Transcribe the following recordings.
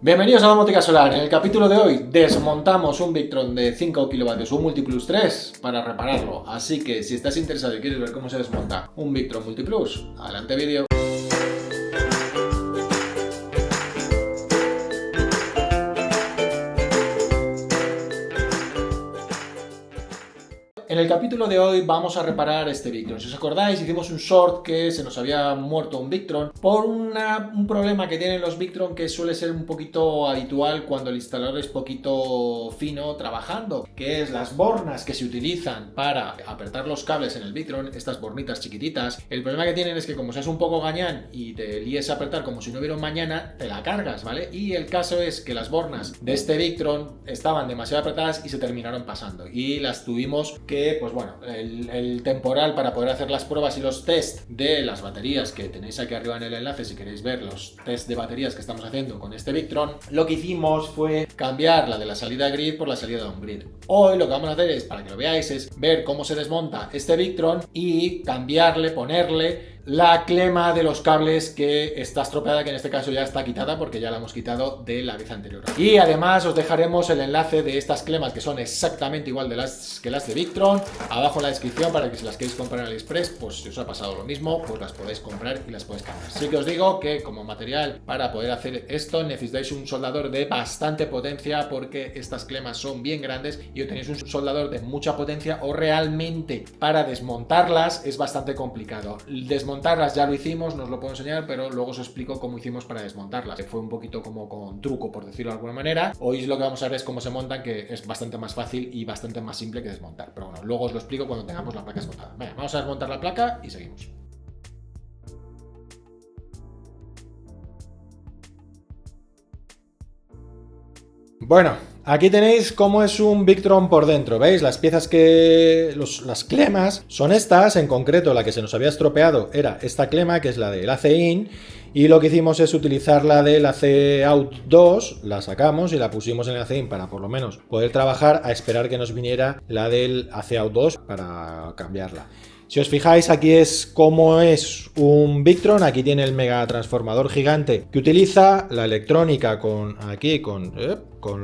Bienvenidos a Domótica Solar. En el capítulo de hoy desmontamos un Victron de 5 kilovatios, un Multiplus 3 para repararlo. Así que si estás interesado y quieres ver cómo se desmonta un Victron Multiplus, adelante vídeo. En el capítulo de hoy vamos a reparar este Victron. Si os acordáis, hicimos un short que se nos había muerto un Victron por un problema que tienen los Victron que suele ser un poquito habitual cuando el instalador es poquito fino trabajando, que es las bornas que se utilizan para apretar los cables en el Victron, estas bornitas chiquititas. El problema que tienen es que como seas un poco gañán y te líes a apretar como si no hubiera un mañana, te la cargas, ¿vale? Y el caso es que las bornas de este Victron estaban demasiado apretadas y se terminaron pasando y las tuvimos que, pues bueno, el temporal para poder hacer las pruebas y los test de las baterías que tenéis aquí arriba en el enlace si queréis ver los test de baterías que estamos haciendo con este Victron, lo que hicimos fue cambiar la de la salida grid por la salida de on-grid. Hoy lo que vamos a hacer es, para que lo veáis, es ver cómo se desmonta este Victron y cambiarle, ponerle la clema de los cables que está estropeada, que en este caso ya está quitada porque ya la hemos quitado de la vez anterior. Y además os dejaremos el enlace de estas clemas que son exactamente igual que las de Victron abajo en la descripción para que si las queréis comprar en AliExpress, pues si os ha pasado lo mismo, pues las podéis comprar y las podéis cambiar. Sí que os digo que como material para poder hacer esto necesitáis un soldador de bastante potencia porque estas clemas son bien grandes y o tenéis un soldador de mucha potencia o realmente para desmontarlas es bastante complicado. Desmontarlas ya lo hicimos, no os lo puedo enseñar, pero luego os explico cómo hicimos para desmontarlas. Fue un poquito como con truco, por decirlo de alguna manera. Hoy lo que vamos a ver es cómo se montan, que es bastante más fácil y bastante más simple que desmontar. Pero bueno, luego os lo explico cuando tengamos la placa desmontada. Venga, vamos a desmontar la placa y seguimos. Bueno, aquí tenéis cómo es un Victron por dentro, ¿veis? Las piezas las clemas son estas, en concreto la que se nos había estropeado era esta clema, que es la del AC-IN, y lo que hicimos es utilizar la del AC-OUT 2, la sacamos y la pusimos en el AC-IN para por lo menos poder trabajar, a esperar que nos viniera la del AC-OUT 2 para cambiarla. Si os fijáis, aquí es cómo es un Victron. Aquí tiene el mega transformador gigante que utiliza la electrónica con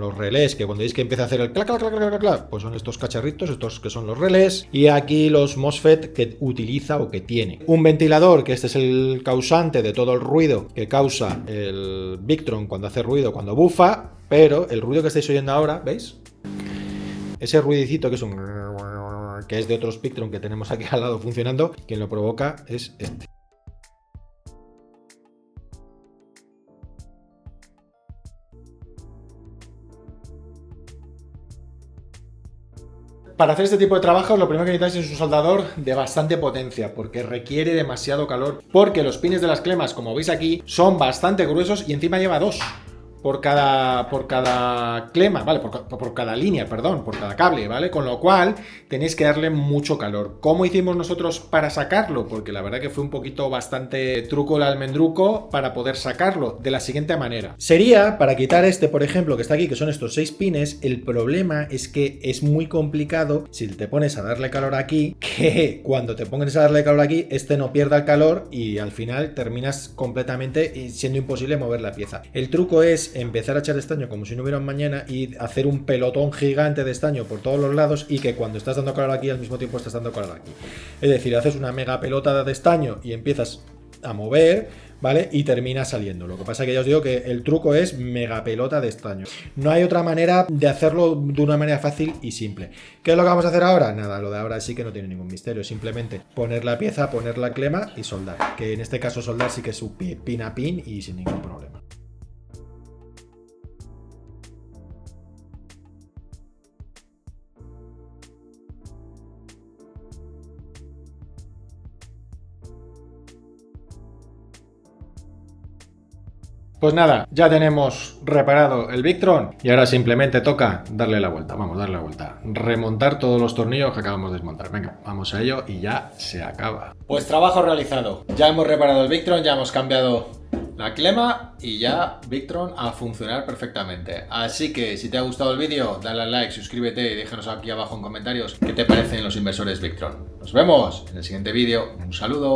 los relés, que cuando veis que empieza a hacer el clac, clac, clac, clac, clac, pues son estos cacharritos, estos que son los relés, y aquí los MOSFET que utiliza o que tiene. Un ventilador, que este es el causante de todo el ruido que causa el Victron cuando hace ruido, cuando bufa, pero el ruido que estáis oyendo ahora, ¿veis? Ese ruidicito que es de otros Victron que tenemos aquí al lado funcionando, quien lo provoca es este. Para hacer este tipo de trabajos lo primero que necesitáis es un soldador de bastante potencia porque requiere demasiado calor, porque los pines de las clemas, como veis aquí, son bastante gruesos y encima lleva dos por cada clema, ¿vale? Por cada línea, perdón, por cada cable, ¿vale? Con lo cual tenéis que darle mucho calor. ¿Cómo hicimos nosotros para sacarlo? Porque la verdad que fue un poquito bastante truco el almendruco para poder sacarlo de la siguiente manera. Sería para quitar este, por ejemplo, que está aquí, que son estos 6 pines. El problema es que es muy complicado si te pones a darle calor aquí, que cuando te pongas a darle calor aquí, este no pierda el calor y al final terminas completamente siendo imposible mover la pieza. El truco es empezar a echar estaño como si no hubiera un mañana y hacer un pelotón gigante de estaño por todos los lados y que cuando estás dando calor aquí al mismo tiempo estás dando calor aquí. Es decir, haces una mega pelota de estaño y empiezas a mover, ¿vale? Y termina saliendo. Lo que pasa es que ya os digo que el truco es mega pelota de estaño. No hay otra manera de hacerlo de una manera fácil y simple. ¿Qué es lo que vamos a hacer ahora? Nada, lo de ahora sí que no tiene ningún misterio. Simplemente poner la pieza, poner la clema y soldar. Que en este caso soldar sí que es pin a pin y sin ningún problema. Pues nada, ya tenemos reparado el Victron y ahora simplemente toca darle la vuelta. Vamos a darle la vuelta. Remontar todos los tornillos que acabamos de desmontar. Venga, vamos a ello y ya se acaba. Pues trabajo realizado. Ya hemos reparado el Victron, ya hemos cambiado la clema y ya Victron a funcionar perfectamente. Así que si te ha gustado el vídeo, dale al like, suscríbete y déjanos aquí abajo en comentarios qué te parecen los inversores Victron. Nos vemos en el siguiente vídeo. Un saludo.